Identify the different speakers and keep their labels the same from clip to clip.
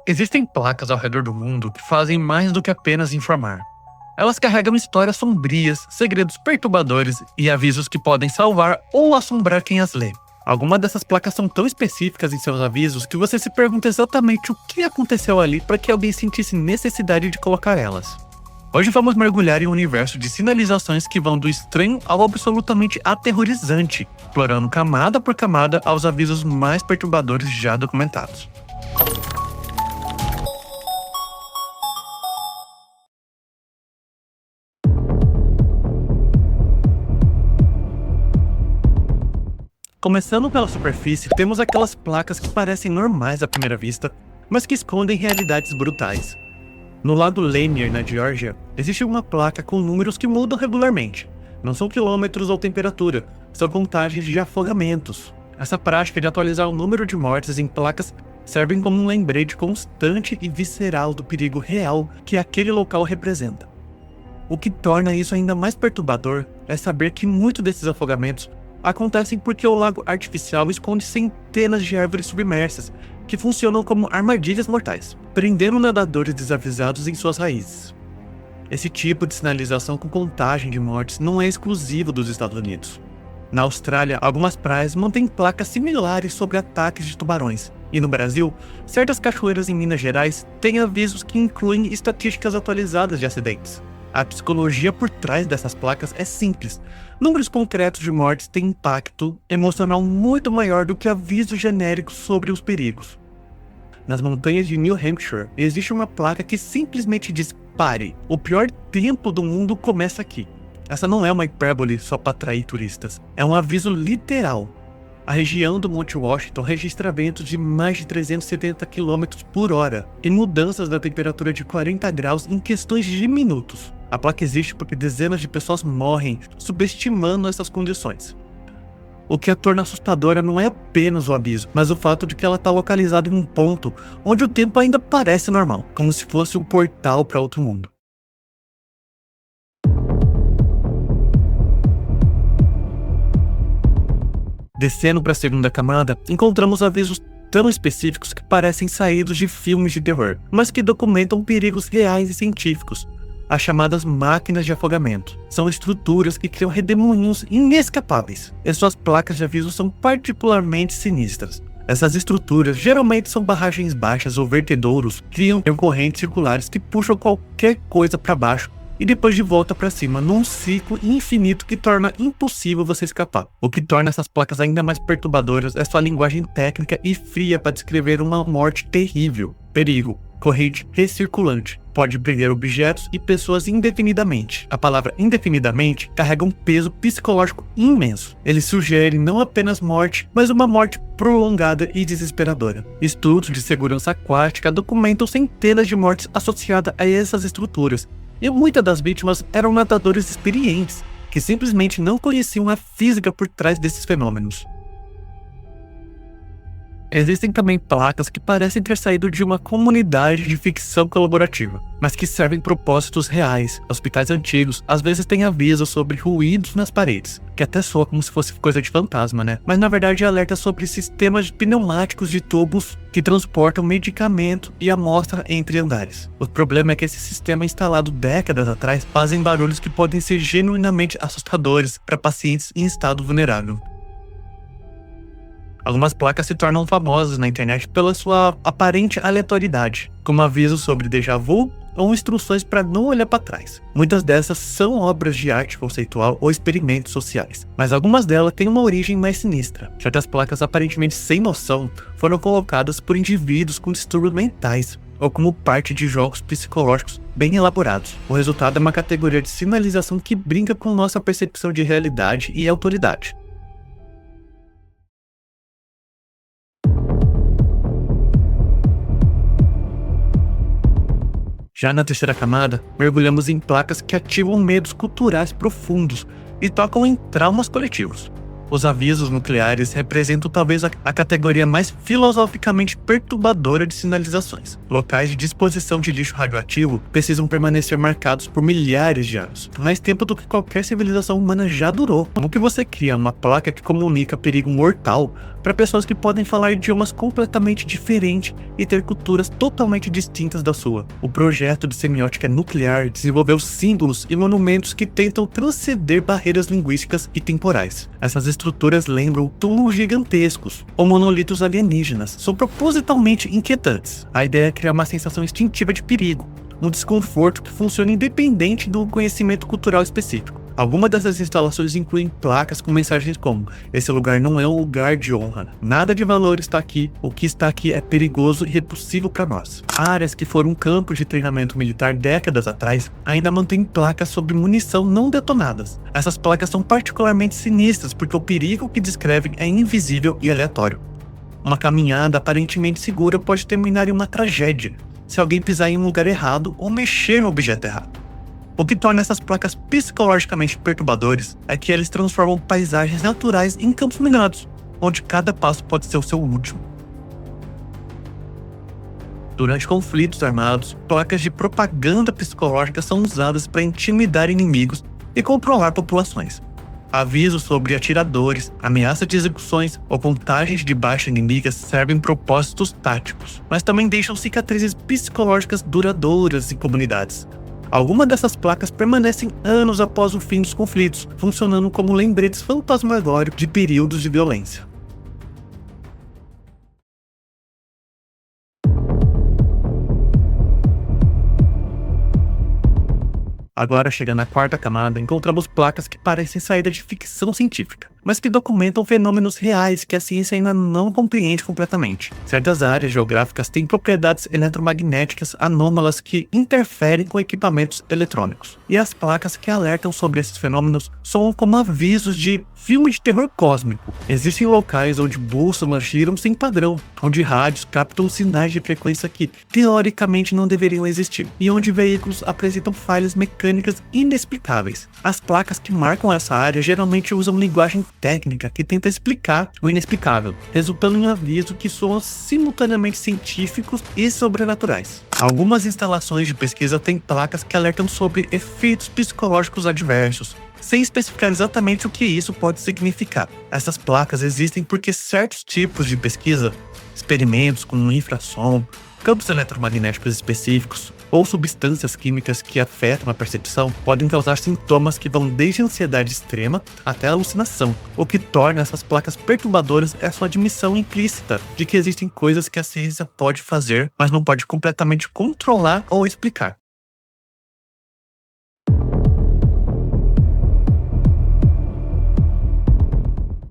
Speaker 1: Existem placas ao redor do mundo que fazem mais do que apenas informar. Elas carregam histórias sombrias, segredos perturbadores e avisos que podem salvar ou assombrar quem as lê. Algumas dessas placas são tão específicas em seus avisos que você se pergunta exatamente o que aconteceu ali para que alguém sentisse necessidade de colocar elas. Hoje vamos mergulhar em um universo de sinalizações que vão do estranho ao absolutamente aterrorizante, explorando camada por camada aos avisos mais perturbadores já documentados. Começando pela superfície, temos aquelas placas que parecem normais à primeira vista, mas que escondem realidades brutais. No lago Lanier, na Geórgia, existe uma placa com números que mudam regularmente. Não são quilômetros ou temperatura, são contagens de afogamentos. Essa prática de atualizar o número de mortes em placas serve como um lembrete constante e visceral do perigo real que aquele local representa. O que torna isso ainda mais perturbador é saber que muitos desses afogamentos acontecem porque o lago artificial esconde centenas de árvores submersas que funcionam como armadilhas mortais, prendendo nadadores desavisados em suas raízes. Esse tipo de sinalização com contagem de mortes não é exclusivo dos Estados Unidos. Na Austrália, algumas praias mantêm placas similares sobre ataques de tubarões, e no Brasil, certas cachoeiras em Minas Gerais têm avisos que incluem estatísticas atualizadas de acidentes. A psicologia por trás dessas placas é simples. Números concretos de mortes têm impacto emocional muito maior do que avisos genéricos sobre os perigos. Nas montanhas de New Hampshire, existe uma placa que simplesmente diz: pare, o pior tempo do mundo começa aqui. Essa não é uma hipérbole só para atrair turistas, é um aviso literal. A região do Monte Washington registra ventos de mais de 370 km por hora e mudanças da temperatura de 40 graus em questões de minutos. A placa existe porque dezenas de pessoas morrem subestimando essas condições. O que a torna assustadora não é apenas o aviso, mas o fato de que ela está localizada em um ponto onde o tempo ainda parece normal, como se fosse um portal para outro mundo. Descendo para a segunda camada, encontramos avisos tão específicos que parecem saídos de filmes de terror, mas que documentam perigos reais e científicos. As chamadas máquinas de afogamento são estruturas que criam redemoinhos inescapáveis, e suas placas de aviso são particularmente sinistras. Essas estruturas geralmente são barragens baixas ou vertedouros que criam correntes circulares que puxam qualquer coisa para baixo e depois de volta para cima, num ciclo infinito que torna impossível você escapar. O que torna essas placas ainda mais perturbadoras é sua linguagem técnica e fria para descrever uma morte terrível. Perigo, corrente recirculante, pode prender objetos e pessoas indefinidamente. A palavra indefinidamente carrega um peso psicológico imenso. Ele sugere não apenas morte, mas uma morte prolongada e desesperadora. Estudos de segurança aquática documentam centenas de mortes associadas a essas estruturas, e muitas das vítimas eram nadadores experientes, que simplesmente não conheciam a física por trás desses fenômenos. Existem também placas que parecem ter saído de uma comunidade de ficção colaborativa, mas que servem propósitos reais. Hospitais antigos às vezes têm avisos sobre ruídos nas paredes, que até soa como se fosse coisa de fantasma, né? Mas na verdade alerta sobre sistemas pneumáticos de tubos que transportam medicamento e amostra entre andares. O problema é que esse sistema instalado décadas atrás fazem barulhos que podem ser genuinamente assustadores para pacientes em estado vulnerável. Algumas placas se tornam famosas na internet pela sua aparente aleatoriedade, como avisos sobre déjà vu ou instruções para não olhar para trás. Muitas dessas são obras de arte conceitual ou experimentos sociais, mas algumas delas têm uma origem mais sinistra. Certas placas aparentemente sem noção foram colocadas por indivíduos com distúrbios mentais ou como parte de jogos psicológicos bem elaborados. O resultado é uma categoria de sinalização que brinca com nossa percepção de realidade e autoridade. Já na terceira camada, mergulhamos em placas que ativam medos culturais profundos e tocam em traumas coletivos. Os avisos nucleares representam talvez a categoria mais filosoficamente perturbadora de sinalizações. Locais de disposição de lixo radioativo precisam permanecer marcados por milhares de anos, mais tempo do que qualquer civilização humana já durou. Como que você cria uma placa que comunica perigo mortal para pessoas que podem falar idiomas completamente diferentes e ter culturas totalmente distintas da sua. O projeto de semiótica nuclear desenvolveu símbolos e monumentos que tentam transcender barreiras linguísticas e temporais. Essas estruturas lembram túmulos gigantescos ou monolitos alienígenas. São propositalmente inquietantes. A ideia é criar uma sensação instintiva de perigo, um desconforto que funciona independente do conhecimento cultural específico. Algumas dessas instalações incluem placas com mensagens como: esse lugar não é um lugar de honra, nada de valor está aqui, o que está aqui é perigoso e repulsivo para nós. Áreas que foram campos de treinamento militar décadas atrás ainda mantêm placas sobre munição não detonadas. Essas placas são particularmente sinistras porque o perigo que descrevem é invisível e aleatório. Uma caminhada aparentemente segura pode terminar em uma tragédia se alguém pisar em um lugar errado ou mexer no objeto errado. O que torna essas placas psicologicamente perturbadores é que eles transformam paisagens naturais em campos minados, onde cada passo pode ser o seu último. Durante conflitos armados, placas de propaganda psicológica são usadas para intimidar inimigos e controlar populações. Avisos sobre atiradores, ameaça de execuções ou contagens de baixa inimigas servem propósitos táticos, mas também deixam cicatrizes psicológicas duradouras em comunidades. Algumas dessas placas permanecem anos após o fim dos conflitos, funcionando como lembretes fantasmagóricos de períodos de violência. Agora, chegando à quarta camada, encontramos placas que parecem saída de ficção científica, mas que documentam fenômenos reais que a ciência ainda não compreende completamente. Certas áreas geográficas têm propriedades eletromagnéticas anômalas que interferem com equipamentos eletrônicos. E as placas que alertam sobre esses fenômenos soam como avisos de filme de terror cósmico. Existem locais onde bússolas giram sem padrão, onde rádios captam sinais de frequência que, teoricamente, não deveriam existir, e onde veículos apresentam falhas mecânicas inexplicáveis. As placas que marcam essa área geralmente usam linguagem técnica que tenta explicar o inexplicável, resultando em um aviso que soam simultaneamente científicos e sobrenaturais. Algumas instalações de pesquisa têm placas que alertam sobre efeitos psicológicos adversos, sem especificar exatamente o que isso pode significar. Essas placas existem porque certos tipos de pesquisa, experimentos com infrassom, campos eletromagnéticos específicos ou substâncias químicas que afetam a percepção podem causar sintomas que vão desde ansiedade extrema até alucinação. O que torna essas placas perturbadoras é sua admissão implícita de que existem coisas que a ciência pode fazer, mas não pode completamente controlar ou explicar.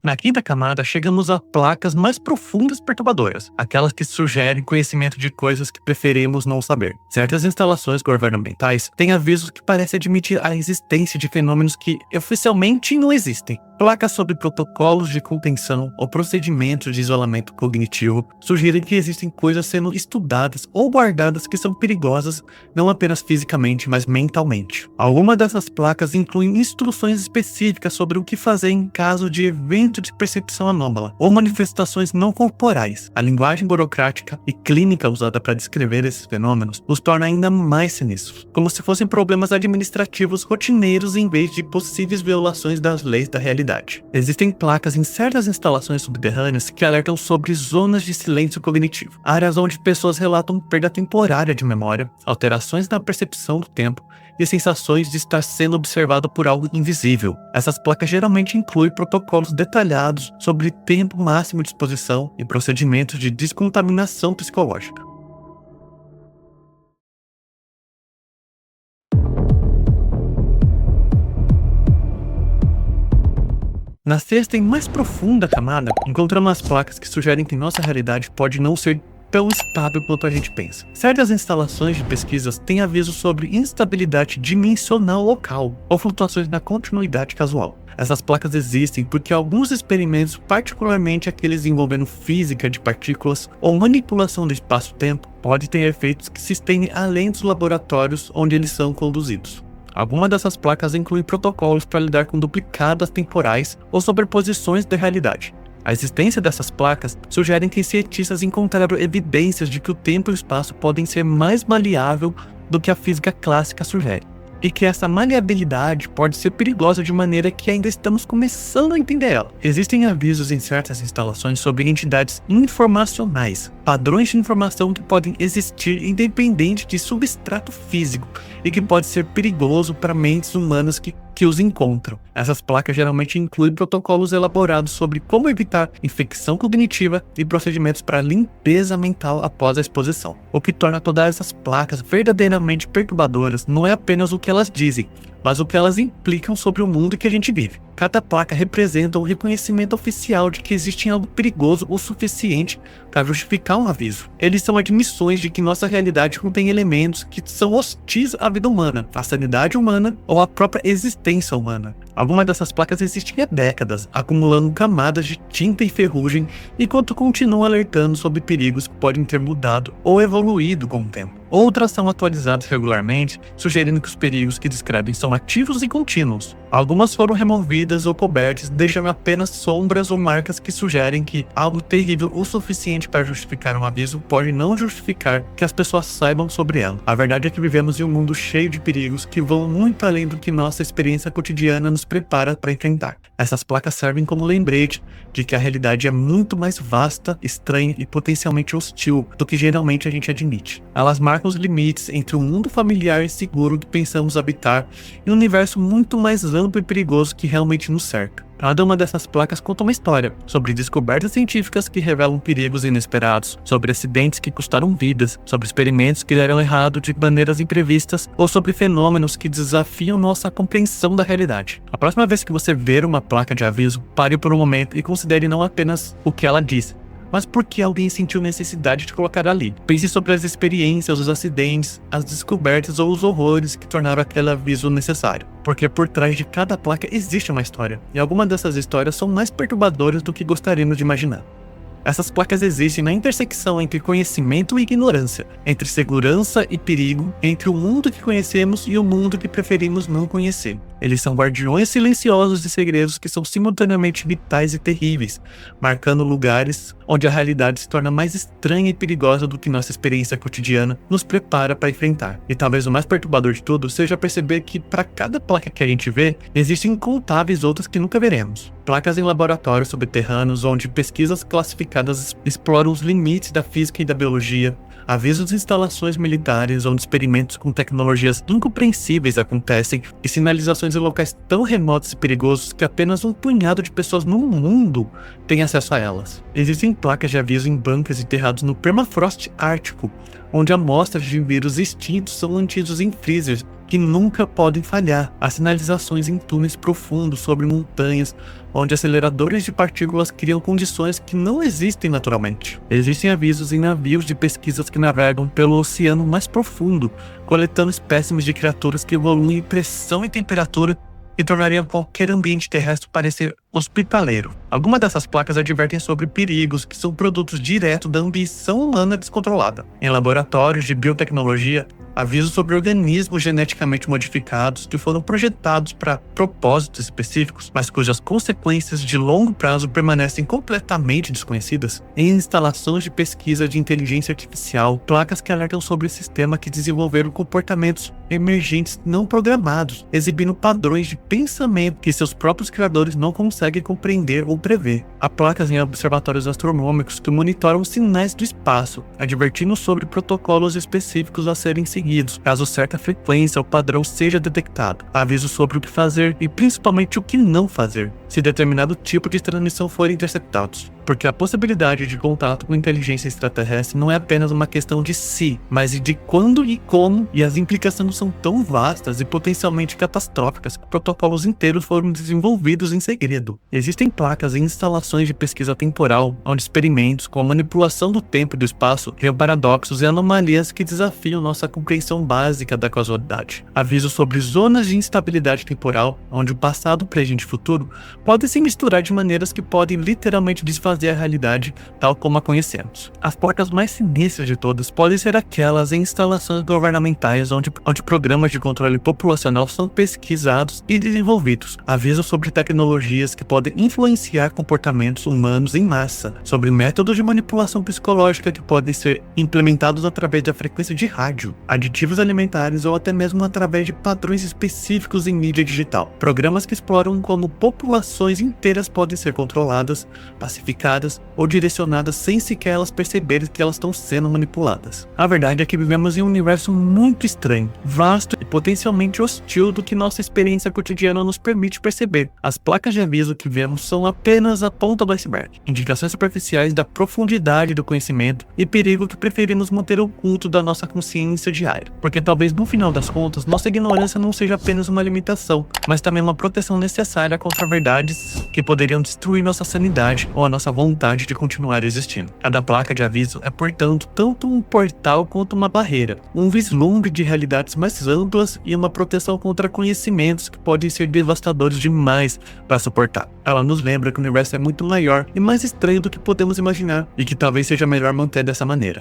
Speaker 1: Na quinta camada, chegamos a placas mais profundas e perturbadoras, aquelas que sugerem conhecimento de coisas que preferimos não saber. Certas instalações governamentais têm avisos que parecem admitir a existência de fenômenos que oficialmente não existem. Placas sobre protocolos de contenção ou procedimentos de isolamento cognitivo sugerem que existem coisas sendo estudadas ou guardadas que são perigosas não apenas fisicamente, mas mentalmente. Algumas dessas placas incluem instruções específicas sobre o que fazer em caso de evento de percepção anômala ou manifestações não corporais. A linguagem burocrática e clínica usada para descrever esses fenômenos os torna ainda mais sinistros, como se fossem problemas administrativos rotineiros em vez de possíveis violações das leis da realidade. Existem placas em certas instalações subterrâneas que alertam sobre zonas de silêncio cognitivo, áreas onde pessoas relatam perda temporária de memória, alterações na percepção do tempo e sensações de estar sendo observado por algo invisível. Essas placas geralmente incluem protocolos detalhados sobre tempo máximo de exposição e procedimentos de descontaminação psicológica. Na sexta e mais profunda camada, encontramos as placas que sugerem que nossa realidade pode não ser tão estável quanto a gente pensa. Certas instalações de pesquisas têm avisos sobre instabilidade dimensional local ou flutuações na continuidade casual. Essas placas existem porque alguns experimentos, particularmente aqueles envolvendo física de partículas ou manipulação do espaço-tempo, podem ter efeitos que se estendem além dos laboratórios onde eles são conduzidos. Algumas dessas placas incluem protocolos para lidar com duplicadas temporais ou sobreposições da realidade. A existência dessas placas sugere que cientistas encontraram evidências de que o tempo e o espaço podem ser mais maleável do que a física clássica sugere. e que essa maleabilidade pode ser perigosa de maneira que ainda estamos começando a entender ela. Existem avisos em certas instalações sobre entidades informacionais, padrões de informação que podem existir independente de substrato físico e que pode ser perigoso para mentes humanas que os encontram. Essas placas geralmente incluem protocolos elaborados sobre como evitar infecção cognitiva e procedimentos para limpeza mental após a exposição. O que torna todas essas placas verdadeiramente perturbadoras não é apenas o que elas dizem, mas o que elas implicam sobre o mundo que a gente vive. Cada placa representa um reconhecimento oficial de que existe algo perigoso o suficiente para justificar um aviso. Eles são admissões de que nossa realidade contém elementos que são hostis à vida humana, à sanidade humana ou à própria existência humana. Algumas dessas placas existem há décadas, acumulando camadas de tinta e ferrugem, enquanto continuam alertando sobre perigos que podem ter mudado ou evoluído com o tempo. Outras são atualizadas regularmente, sugerindo que os perigos que descrevem são ativos e contínuos. Algumas foram removidas ou cobertas, deixando apenas sombras ou marcas que sugerem que algo terrível o suficiente para justificar um aviso pode não justificar que as pessoas saibam sobre ela. A verdade é que vivemos em um mundo cheio de perigos que vão muito além do que nossa experiência cotidiana nos prepara para enfrentar. Essas placas servem como lembrete de que a realidade é muito mais vasta, estranha e potencialmente hostil do que geralmente a gente admite. Elas marcam os limites entre o mundo familiar e seguro que pensamos habitar e um universo muito mais amplo e perigoso que realmente nos cerca. Cada uma dessas placas conta uma história sobre descobertas científicas que revelam perigos inesperados, sobre acidentes que custaram vidas, sobre experimentos que deram errado de maneiras imprevistas ou sobre fenômenos que desafiam nossa compreensão da realidade. A próxima vez que você ver uma placa de aviso, pare por um momento e considere não apenas o que ela diz, mas por que alguém sentiu necessidade de colocar ali. Pense sobre as experiências, os acidentes, as descobertas ou os horrores que tornaram aquele aviso necessário. Porque por trás de cada placa existe uma história, e algumas dessas histórias são mais perturbadoras do que gostaríamos de imaginar. Essas placas existem na intersecção entre conhecimento e ignorância, entre segurança e perigo, entre o mundo que conhecemos e o mundo que preferimos não conhecer. Eles são guardiões silenciosos de segredos que são simultaneamente vitais e terríveis, marcando lugares onde a realidade se torna mais estranha e perigosa do que nossa experiência cotidiana nos prepara para enfrentar. E talvez o mais perturbador de tudo seja perceber que para cada placa que a gente vê, existem incontáveis outras que nunca veremos. Placas em laboratórios subterrâneos onde pesquisas classificadas exploram os limites da física e da biologia, avisos de instalações militares onde experimentos com tecnologias incompreensíveis acontecem e sinalizações em locais tão remotos e perigosos que apenas um punhado de pessoas no mundo tem acesso a elas. Existem placas de aviso em bunkers enterrados no permafrost ártico, onde amostras de vírus extintos são mantidos em freezers que nunca podem falhar. Há sinalizações em túneis profundos sobre montanhas, onde aceleradores de partículas criam condições que não existem naturalmente. Existem avisos em navios de pesquisas que navegam pelo oceano mais profundo, coletando espécimes de criaturas que evoluem em pressão e temperatura e tornariam qualquer ambiente terrestre parecer hospitaleiro. Algumas dessas placas advertem sobre perigos que são produtos diretos da ambição humana descontrolada. Em laboratórios de biotecnologia, avisos sobre organismos geneticamente modificados que foram projetados para propósitos específicos, mas cujas consequências de longo prazo permanecem completamente desconhecidas. Em instalações de pesquisa de inteligência artificial, placas que alertam sobre o sistema que desenvolveram comportamentos emergentes não programados, exibindo padrões de pensamento que seus próprios criadores não conseguem compreender ou prever. Há placas em observatórios astronômicos que monitoram os sinais do espaço, advertindo sobre protocolos específicos a serem seguidos, caso certa frequência ou padrão seja detectado. Avisos sobre o que fazer e principalmente o que não fazer, se determinado tipo de transmissão for interceptados. Porque a possibilidade de contato com inteligência extraterrestre não é apenas uma questão de se, mas de quando e como, e as implicações são tão vastas e potencialmente catastróficas que protocolos inteiros foram desenvolvidos em segredo. Existem placas em instalações de pesquisa temporal, onde experimentos com a manipulação do tempo e do espaço criam paradoxos e anomalias que desafiam nossa compreensão básica da causalidade. Avisos sobre zonas de instabilidade temporal, onde o passado, presente e futuro podem se misturar de maneiras que podem literalmente desfazer desfazer a realidade tal como a conhecemos. As placas mais sinistras de todas podem ser aquelas em instalações governamentais onde programas de controle populacional são pesquisados e desenvolvidos, avisos sobre tecnologias que podem influenciar comportamentos humanos em massa, sobre métodos de manipulação psicológica que podem ser implementados através da frequência de rádio, aditivos alimentares ou até mesmo através de padrões específicos em mídia digital. Programas que exploram como populações inteiras podem ser controladas, pacificadas ou direcionadas sem sequer elas perceberem que elas estão sendo manipuladas. A verdade é que vivemos em um universo muito estranho, vasto e potencialmente hostil do que nossa experiência cotidiana nos permite perceber. As placas de aviso que vemos são apenas a ponta do iceberg, indicações superficiais da profundidade do conhecimento e perigo que preferimos manter oculto da nossa consciência diária. Porque talvez no final das contas, nossa ignorância não seja apenas uma limitação, mas também uma proteção necessária contra verdades que poderiam destruir nossa sanidade ou a nossa vontade de continuar existindo. Cada placa de aviso é, portanto, tanto um portal quanto uma barreira, um vislumbre de realidades mais amplas e uma proteção contra conhecimentos que podem ser devastadores demais para suportar. Ela nos lembra que o universo é muito maior e mais estranho do que podemos imaginar e que talvez seja melhor manter dessa maneira.